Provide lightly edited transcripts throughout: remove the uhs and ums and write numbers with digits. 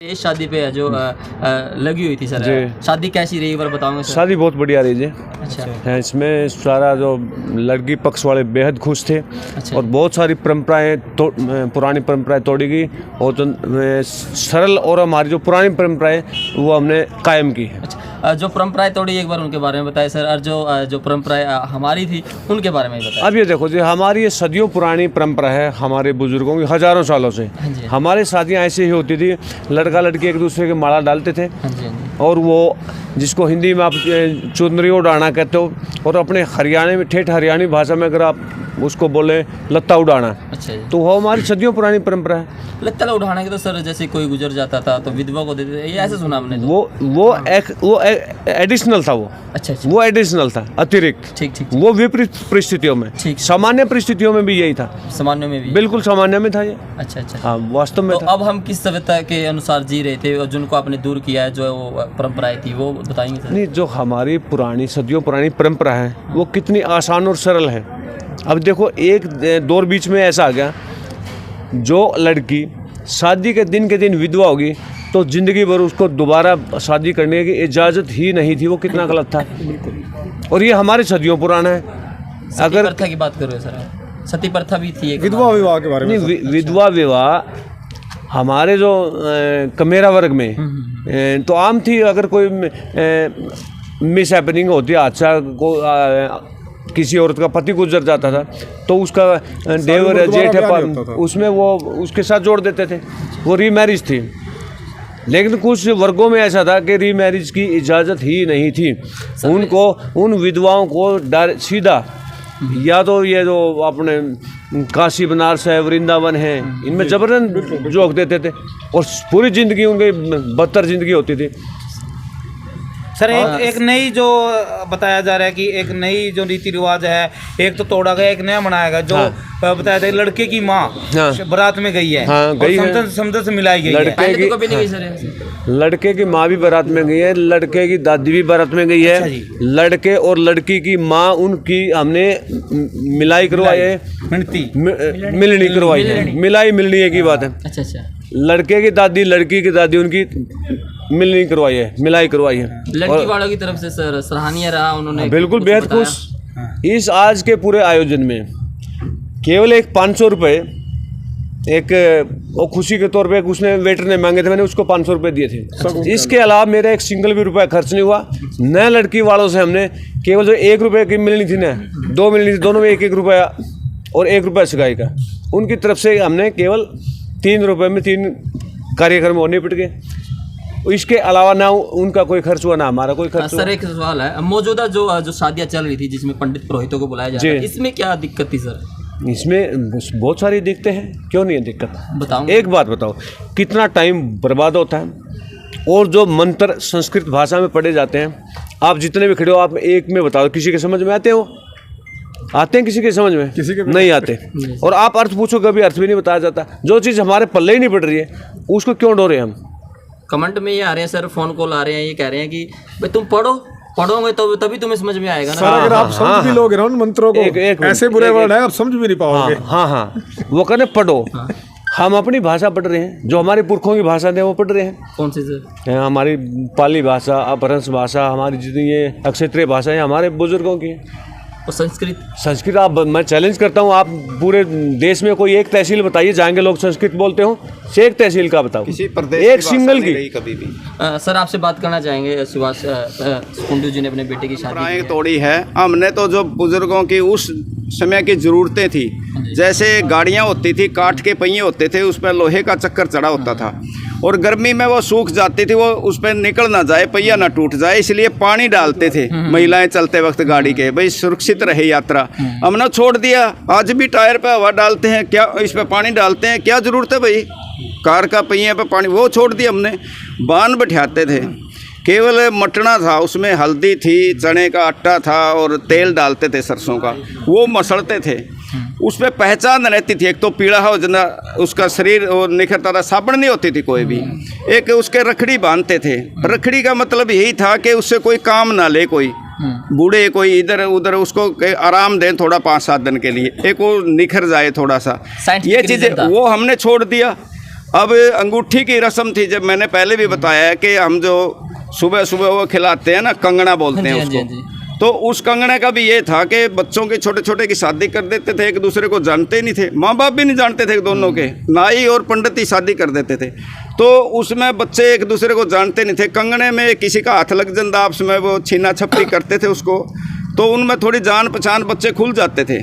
इस शादी पे जो लगी हुई थी सर, शादी कैसी रही एक बार बताओगे सर? शादी बहुत बढ़िया रही जी। अच्छा है, इसमें सारा जो लड़की पक्ष वाले बेहद खुश थे। अच्छा। और बहुत सारी परंपराएं पुरानी परंपराएं तोड़ी गई और जो सरल और हमारी जो पुरानी परंपराएं वो हमने कायम की। अच्छा, जो परंपराएं तोड़ी एक बार उनके बारे में बताएं सर, और जो परंपराएं हमारी थी उनके बारे में बताएं। अब ये देखो जी, हमारी ये सदियों पुरानी परंपरा है, हमारे बुजुर्गों की हजारों सालों से। हाँ जी। हमारी शादियाँ ऐसी ही होती थी, लड़का लड़की एक दूसरे के माला डालते थे। हाँ जी, हाँ जी। और वो जिसको हिंदी में आप चुनरी उड़ाना कहते हो, और अपने हरियाणा में ठेठ हरियाणी भाषा में अगर आप उसको बोले लत्ता उड़ाना, अच्छा जी। तो वो हमारी सदियों पुरानी परंपरा है। लत्ता उड़ाने के तो सर जैसे कोई गुजर जाता था तो विधवा को देते थे, ये ऐसे सुना हमने तो। वो एडिशनल था वो। अच्छा अच्छा, वो एडिशनल था, अतिरिक्त। ठीक ठीक। वो विपरीत परिस्थितियों में, ठीक। सामान्य परिस्थितियों में भी यही था। सामान्य में भी बिल्कुल सामान्य में था ये। अच्छा अच्छा। हाँ, वास्तव में तो था। अब हम किस सभ्यता के अनुसार जी रहे थे और जिनको आपने दूर किया है, जो वो परंपराएं थी वो बताएंगे सर? नहीं, जो हमारी पुरानी सदियों पुरानी परंपरा है वो कितनी आसान और सरल है। अब देखो, एक दौर बीच में ऐसा आ गया, जो लड़की शादी के दिन विधवा होगी तो जिंदगी भर उसको दोबारा शादी करने की इजाज़त ही नहीं थी। वो कितना गलत था। और ये हमारे सदियों पुराना है। अगर प्रथा की बात करो सर, सती प्रथा भी थी एक। विधवा विवाह के बारे में नहीं, विधवा विवाह हमारे जो कमेरा वर्ग में तो आम थी। अगर कोई मिस हैपनिंग होती, हादसा को किसी औरत का पति गुजर जाता था तो उसका देवर या जेठ है उसमें वो उसके साथ जोड़ देते थे। वो रीमैरिज थी। लेकिन कुछ वर्गों में ऐसा था कि रीमैरिज की इजाज़त ही नहीं थी। उनको, उन विधवाओं को सीधा या तो ये जो अपने काशी बनारस है, वृंदावन है, इनमें जबरन जोक देते थे और पूरी ज़िंदगी उनकी बदतर ज़िंदगी होती थी। सर एक नई जो बताया जा रहा है कि एक नई जो रीति रिवाज है, एक तो तोड़ा गया, एक नया बनाया गया। जो बताया जा रहा है, लड़के की माँ बारात में गई है। हाँ, गई है। समझ से मिलाई गई है। पहले तो कभी नहीं गई सर। लड़के की माँ भी बारात में गई है, लड़के की दादी भी बारात में गई है। अच्छा, लड़के और लड़की की माँ, उनकी हमने मिलाई करवाई है, मिलनी करवाई है। मिलाई मिलनी एक ही बात है। अच्छा अच्छा। लड़के की दादी, लड़की की दादी, उनकी मिलनी करवाई है, मिलाई करवाई है। लड़की वालों की तरफ से सर सराहनीय रहा, उन्होंने बिल्कुल बेहद खुश। इस आज के पूरे आयोजन में केवल एक 500 रुपये एक वो खुशी के तौर पे उसने वेटर ने मांगे थे, मैंने उसको 500 रुपये दिए थे। इसके अलावा मेरा एक सिंगल भी रुपया खर्च नहीं हुआ। नए लड़की वालों से हमने केवल जो 1 रुपये की मिलनी थी ना, 2 मिलनी थी, दोनों में 1-1 रुपया और 1 रुपया सगाई का, उनकी तरफ से हमने केवल 3 रुपये में 3 कार्यक्रम और निपट गए। इसके अलावा ना उनका कोई खर्च हुआ, ना हमारा कोई खर्च हुआ। सर एक सवाल है, मौजूदा जो शादियां चल रही थी जिसमें पंडित पुरोहितों को बुलाया जाता है, इसमें क्या दिक्कत थी सर? इसमें बहुत सारी दिक्कतें हैं, क्यों नहीं है दिक्कत? बताओ। एक बात बताओ, कितना टाइम बर्बाद होता है। और जो मंत्र संस्कृत भाषा में पढ़े जाते हैं, आप जितने भी खड़े हो, आप एक में बताओ, किसी के समझ में आते हो? आते हैं किसी के समझ में? किसी के नहीं आते। और आप अर्थ पूछो, कभी अर्थ भी नहीं बताया जाता। जो चीज़ हमारे पल्ले ही नहीं पड़ रही है उसको क्यों डोरे हम? कमेंट में ये आ रहे हैं सर, फोन कॉल आ रहे हैं, ये कह रहे हैं कि भाई तुम पढ़ोगे तो तभी तुम्हें समझ में आएगा ना। सर अगर आप समझ भी लोगे ना उन मंत्रों को, ऐसे बुरे वर्ड है आप समझ भी नहीं पाओगे। हाँ, वो कहने पढ़ो। हम अपनी भाषा पढ़ रहे हैं, जो हमारे पुरखों की भाषा थे वो पढ़ रहे हैं। कौन सी सर? हमारी पाली भाषा, अपभ्रंश भाषा, हमारी जितनी ये अक्षत्रिय भाषा है हमारे बुजुर्गों की। और संस्कृत आप, मैं चैलेंज करता हूँ, आप पूरे देश में कोई एक तहसील बताइए जाएंगे लोग संस्कृत बोलते हो, से एक तहसील का बताओ, एक सिंगल की। कभी भी सर आपसे बात करना चाहेंगे, सुभाष कुंडू जी ने अपने बेटे की शादी तोड़ी है। हमने तो जो बुजुर्गों की उस समय की ज़रूरतें थी, जैसे गाड़ियाँ होती थी, काठ के पहिए होते थे, उस पर लोहे का चक्कर चढ़ा होता था और गर्मी में वो सूख जाती थी, वो उस पर निकल ना जाए, पहिया ना टूट जाए, इसलिए पानी डालते थे महिलाएं चलते वक्त गाड़ी के, भाई सुरक्षित रहे यात्रा। हमने छोड़ दिया। आज भी टायर पे हवा डालते हैं, क्या इस पे पानी डालते हैं? क्या ज़रूरत है भाई? कार का पहिए पे पानी, वो छोड़ दिया हमने। बान बैठाते थे, केवल मटना था, उसमें हल्दी थी, चने का आटा था और तेल डालते थे सरसों का, वो मसलते थे। उस पर पहचान रहती थी, एक तो पीड़ा हो जना, उसका शरीर और निखरता था, साबुन नहीं होती थी कोई भी। एक उसके रखड़ी बांधते थे। रखड़ी का मतलब यही था कि उससे कोई काम ना ले, कोई बूढ़े कोई इधर उधर उसको आराम दें थोड़ा 5-7 दिन के लिए, एक वो निखर जाए थोड़ा सा, ये चीज़ें वो हमने छोड़ दिया। अब अंगूठी की रस्म थी, जब मैंने पहले भी बताया है कि हम जो सुबह सुबह वो खिलाते हैं ना, कंगना बोलते हैं उसको, तो उस कंगने का भी ये था कि बच्चों के छोटे छोटे की शादी कर देते थे, एक दूसरे को जानते ही नहीं थे, माँ बाप भी नहीं जानते थे दोनों के, नाई और पंडित ही शादी कर देते थे। तो उसमें बच्चे एक दूसरे को जानते नहीं थे, कंगने में किसी का हाथ लग जाता आपस में, वो छीना छपटी करते थे उसको, तो उनमें थोड़ी जान पहचान बच्चे खुल जाते थे,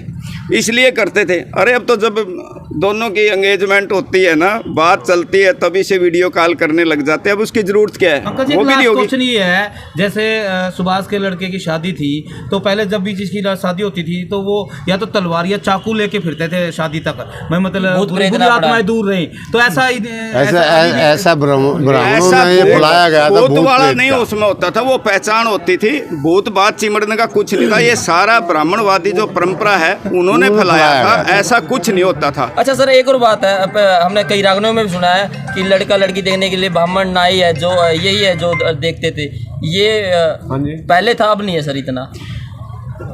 इसलिए करते थे। अरे अब तो जब दोनों की एंगेजमेंट होती है ना, बात चलती है, तभी से वीडियो कॉल करने लग जाते हैं। अब उसकी जरूरत क्या है, अंकल जी, वो भी नहीं होगी। क्वेश्चन ये है, जैसे सुभाष के लड़के की शादी थी, तो पहले जब भी जिसकी शादी होती थी तो वो या तो तलवार या चाकू लेके फिरते थे शादी तक, मैं मतलब बुरी आत्माएं दूर रही। तो ऐसा ब्राह्मणों में ये बुलाया गया था, भूत वाला नहीं उसमें होता था, वो पहचान होती थी, भूत बात चिमड़ने का कुछ नहीं था। ये सारा ब्राह्मणवादी जो परंपरा है उन्होंने फैलाया था, ऐसा कुछ नहीं होता था। अच्छा सर, एक और बात है, हमने कई रागनों में भी सुना है कि लड़का लड़की देखने के लिए ब्राह्मण नाई है, जो यही है जो देखते थे, ये पहले था, अब नहीं है सर इतना।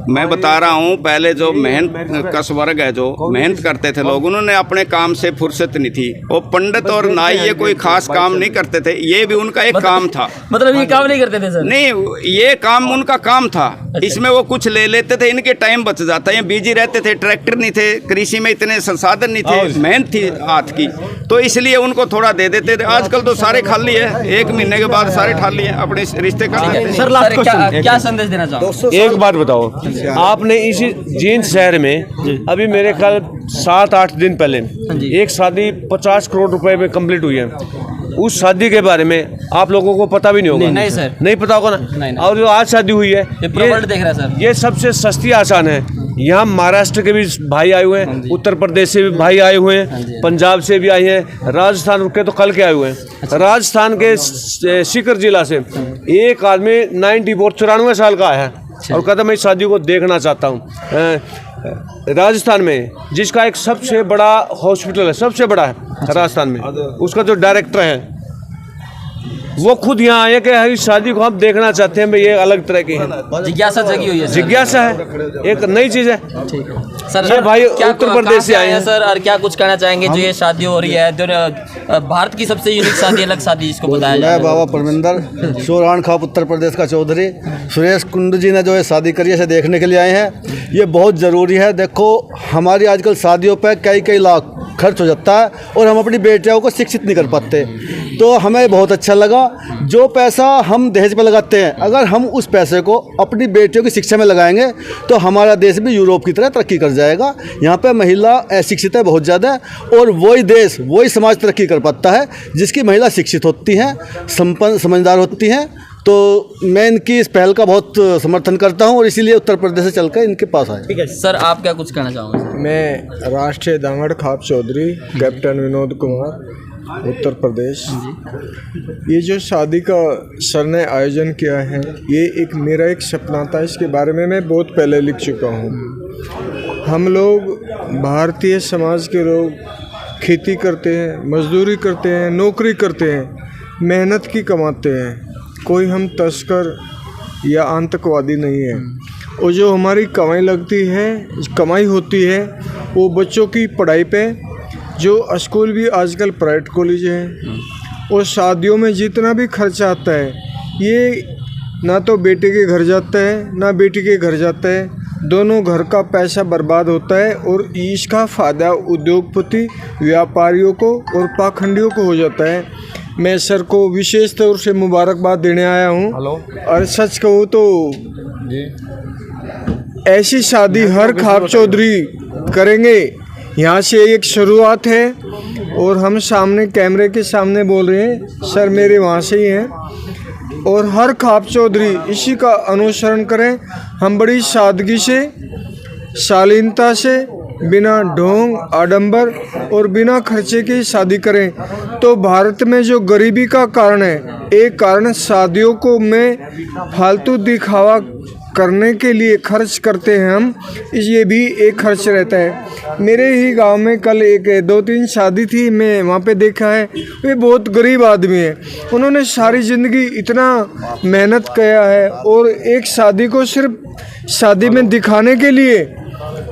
मैं बता रहा हूँ, पहले जो मेहनत कस वर्ग है, जो मेहनत करते थे लोग, उन्होंने अपने काम से फुर्सत नहीं थी। वो पंडित और नाई ये कोई खास काम नहीं करते थे, ये भी उनका एक काम था। मतलब ये काम नहीं करते थे सर? नहीं, ये काम उनका काम था। इसमें वो कुछ ले लेते थे, इनके टाइम बच जाता है, ये बिजी रहते थे, ट्रैक्टर नहीं थे, कृषि में इतने संसाधन नहीं थे, मेहनत थी हाथ की, तो इसलिए उनको थोड़ा दे देते थे। आजकल तो सारे खाली है, 1 महीने के बाद सारे खाली है, अपने रिश्ते कर लेते हैं। सर क्या संदेश देना चाहो? एक बात बताओ, आपने इसी जींद शहर में अभी मेरे ख्याल 7-8 दिन पहले एक शादी 50 करोड़ रुपए में कंप्लीट हुई है। उस शादी के बारे में आप लोगों को पता भी नहीं होगा। नहीं सर, नहीं पता होगा ना। नहीं। और जो आज शादी हुई है, ये देख रहा है सर, ये सबसे सस्ती आसान है। यहाँ महाराष्ट्र के भी भाई आए हुए हैं, उत्तर प्रदेश से भी भाई आए हुए हैं, पंजाब से भी आए हैं, राजस्थान के तो कल के आए हुए हैं। राजस्थान के सीकर जिला से एक आदमी 94 साल का है और कहता मैं इस शादी को देखना चाहता हूँ। राजस्थान में जिसका एक सबसे बड़ा हॉस्पिटल है, सबसे बड़ा है राजस्थान में, उसका जो डायरेक्टर है वो खुद यहाँ आए कि हर शादी को हम देखना चाहते हैं, भाई ये अलग तरह की है। जिज्ञासा जगी हुई है, जिज्ञासा है, एक नई चीज है। सर ये भाई उत्तर प्रदेश से आए हैं सर, और क्या कुछ कहना चाहेंगे जो ये शादी हो रही है, जो भारत की सबसे यूनिक शादी, अलग शादी जिसको बताया जाए? मैं बाबा परमिंदर सोरान खाप उत्तर प्रदेश का चौधरी सुरेश कुंड जी ने जो ये शादी करी है, इसे देखने के लिए आए हैं। ये बहुत ज़रूरी है। देखो हमारी आजकल शादियों पर कई लाख खर्च हो जाता है और हम अपनी बेटियों को शिक्षित नहीं कर पाते, तो हमें बहुत अच्छा लगा। जो पैसा हम दहेज पर लगाते हैं, अगर हम उस पैसे को अपनी बेटियों की शिक्षा में लगाएंगे तो हमारा देश भी यूरोप की तरह तरक्की कर जाएगा। यहाँ पे महिला अशिक्षित है बहुत ज़्यादा, और वही देश वही समाज तरक्की कर पाता है जिसकी महिला शिक्षित होती हैं, संपन्न समझदार होती हैं। तो मैं इनकी इस पहल का बहुत समर्थन करता हूँ और इसीलिए उत्तर प्रदेश से चलकर इनके पास आए। ठीक है सर, आप क्या कुछ कहना चाहोगे? मैं राष्ट्रीय दांगड़ खाप चौधरी, कैप्टन विनोद कुमार, उत्तर प्रदेश। ये जो शादी का सर ने आयोजन किया है, ये एक मेरा एक सपना था। इसके बारे में मैं बहुत पहले लिख चुका हूँ। हम लोग भारतीय समाज के लोग खेती करते हैं, मजदूरी करते हैं, नौकरी करते हैं, मेहनत की कमाते हैं। कोई हम तस्कर या आतंकवादी नहीं है। और जो हमारी कमाई लगती है, कमाई होती है, वो बच्चों की पढ़ाई पे, जो स्कूल भी आजकल प्राइवेट कॉलेज हैं, और शादियों में जितना भी खर्चा आता है, ये ना तो बेटे के घर जाता है ना बेटी के घर जाता है, दोनों घर का पैसा बर्बाद होता है और इसका फ़ायदा उद्योगपति, व्यापारियों को और पाखंडियों को हो जाता है। मैं सर को विशेष तौर से मुबारकबाद देने आया हूँ। और सच कहूँ तो ऐसी शादी हर खाप चौधरी करेंगे। यहाँ से एक शुरुआत है और हम सामने कैमरे के सामने बोल रहे हैं, सर मेरे वहाँ से ही हैं। और हर खाप चौधरी इसी का अनुसरण करें। हम बड़ी सादगी से, शालीनता से, बिना ढोंग आडंबर और बिना खर्चे की शादी करें। तो भारत में जो गरीबी का कारण है, एक कारण शादियों को में फालतू दिखावा करने के लिए खर्च करते हैं हम, ये भी एक खर्च रहता है। मेरे ही गांव में कल एक 2-3 शादी थी, मैं वहाँ पे देखा है, वे बहुत गरीब आदमी है। उन्होंने सारी ज़िंदगी इतना मेहनत किया है और एक शादी को सिर्फ शादी में दिखाने के लिए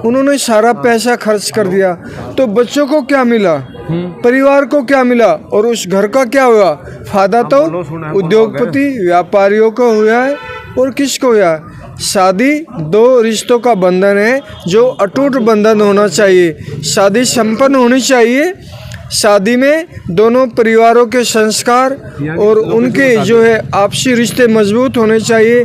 उन्होंने सारा पैसा खर्च कर दिया। तो बच्चों को क्या मिला? परिवार को क्या मिला और उस घर का क्या हुआ? फायदा तो उद्योगपति व्यापारियों को हुआ है और किसको हुआ है? शादी दो रिश्तों का बंधन है जो अटूट बंधन होना चाहिए। शादी संपन्न होनी चाहिए। शादी में दोनों परिवारों के संस्कार और उनके जो है आपसी रिश्ते मजबूत होने चाहिए।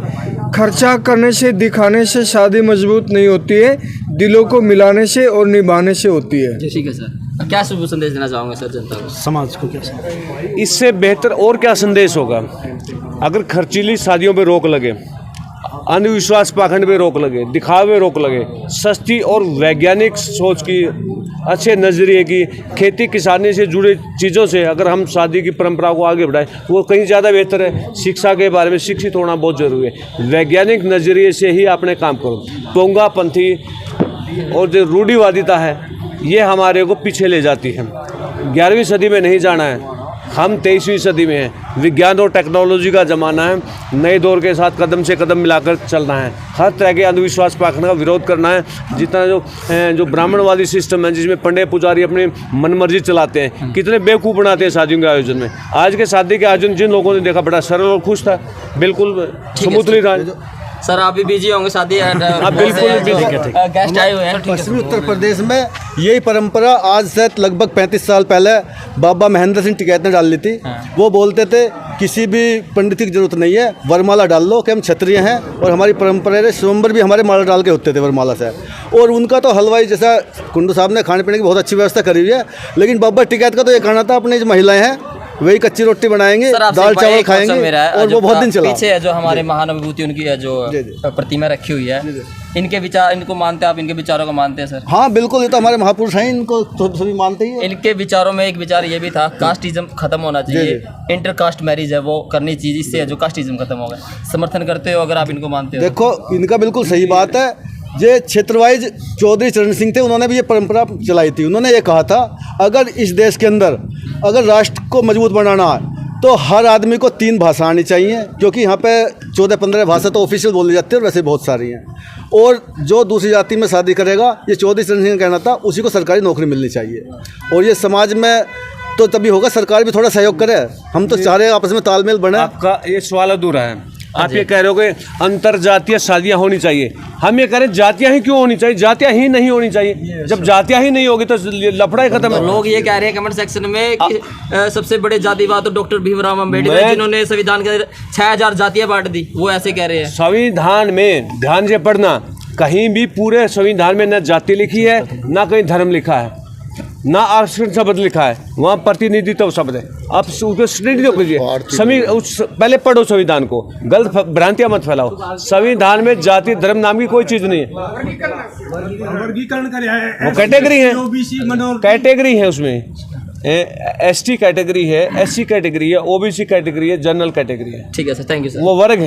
खर्चा करने से दिखाने से शादी मजबूत नहीं होती है, दिलों को मिलाने से और निभाने से होती है। ठीक है सर, क्या शुभ संदेश देना चाहोगे सर जनता को? समाज को क्या इससे बेहतर और क्या संदेश होगा? अगर खर्चीली शादियों पे रोक लगे, अंधविश्वास पाखंड पे रोक लगे, दिखावे पे रोक लगे, सस्ती और वैज्ञानिक सोच की, अच्छे नज़रिए की, खेती किसानी से जुड़े चीज़ों से अगर हम शादी की परंपरा को आगे बढ़ाएं, वो कहीं ज़्यादा बेहतर है। शिक्षा के बारे में शिक्षित होना बहुत ज़रूरी है। वैज्ञानिक नज़रिए से ही अपने काम करो। पोंगापंथी और जो रूढ़िवादिता है ये हमारे को पीछे ले जाती है। 11वीं सदी में नहीं जाना है, हम 23वीं सदी में हैं। विज्ञान और टेक्नोलॉजी का ज़माना है। नए दौर के साथ कदम से कदम मिलाकर चलना है। हर तरह के अंधविश्वास पाखंड का विरोध करना है। जितना जो ब्राह्मणवादी सिस्टम है जिसमें पंडित पुजारी अपनी मनमर्जी चलाते हैं, कितने बेवकूफ़ बनाते हैं शादियों के आयोजन में। आज के शादी के आयोजन जिन लोगों ने देखा बड़ा सरल और खुश था, बिल्कुल समुद्री राज। सर आप भी बिजी होंगे शादी बिल्कुल गेस्ट आए हुए हैं। पश्चिमी उत्तर प्रदेश में यही परंपरा आज से लगभग 35 साल पहले बाबा महेंद्र सिंह टिकैत ने डाल ली थी। वो बोलते थे किसी भी पंडित की जरूरत नहीं है, वरमाला डाल लो कि हम क्षत्रिय हैं और हमारी परंपरा है। स्वयंवर भी हमारे माला डाल के होते थे वरमाला से। और उनका तो हलवाई जैसा कुंडू साहब ने खाने पीने की बहुत अच्छी व्यवस्था करी हुई है। लेकिन बाबा टिकैत का तो ये कहना था अपनी जो महिलाएं हैं वही कच्ची रोटी बनाएंगे, दाल चावल खाएंगे और वो बहुत दिन चला। पीछे है जो हमारे महानुभूति उनकी है जो प्रतिमा रखी हुई है, इनके विचार, इनको मानते हैं आप? इनके विचारों को मानते हैं सर? हाँ बिल्कुल, ये तो हमारे महापुरुष हैं, इनको तो सभी मानते ही हैं। इनके विचारों में एक विचार ये भी था कास्टिज्म खत्म होना चाहिए, इंटर कास्ट मैरिज है वो करनी चाहिए, इससे जो कास्टिज्म खत्म होगा। समर्थन करते हो अगर आप इनको मानते हो? देखो इनका बिल्कुल सही बात है। ये क्षेत्र वाइज चौधरी चरण सिंह थे, उन्होंने भी ये परंपरा चलाई थी। उन्होंने ये कहा था अगर इस देश के अंदर अगर राष्ट्र को मजबूत बनाना है तो हर आदमी को 3 भाषा आनी चाहिए, क्योंकि यहाँ पे 14-15 भाषा तो ऑफिशियल बोली जाती है और वैसे बहुत सारी हैं। और जो दूसरी जाति में शादी करेगा, ये चौधरी चरण सिंह का कहना था, उसी को सरकारी नौकरी मिलनी चाहिए। और ये समाज में तो तभी होगा, सरकार भी थोड़ा सहयोग करे। हम तो चाह रहे हैं आपस में तालमेल बने। आपका ये सवाल अधूरा है। आप ये कह रहे हो कि अंतर जातीय शादियाँ होनी चाहिए। हम ये कह रहे हैं जातियाँ ही क्यों होनी चाहिए? जातियाँ ही नहीं होनी चाहिए। जब जातियाँ ही नहीं होगी तो लफड़ा ही खत्म है। लोग ये कह रहे हैं कमेंट सेक्शन में कि सबसे बड़े जातिवाद तो डॉक्टर भीमराव अम्बेडकर जिन्होंने संविधान के 6000 जातियाँ बांट दी, वो ऐसे कह रहे हैं। संविधान में ध्यान से पढ़ना, कहीं भी पूरे संविधान में न जाति लिखी है ना कहीं धर्म लिखा है, ना आरक्षण शब्द लिखा है, वहाँ प्रतिनिधित्व शब्द है। आप उसको स्टडी तो कीजिए, पहले पढ़ो संविधान को, गलत भ्रांतियां मत फैलाओ। संविधान में जाति धर्म नाम की कोई चीज़ नहीं है। वर्गीकरण कर वो कैटेगरी है, कैटेगरी है उसमें। ST कैटेगरी है, SC कैटेगरी है, OBC कैटेगरी है, जनरल कैटेगरी है। ठीक है सर, थैंक यू सर। वो वर्ग है।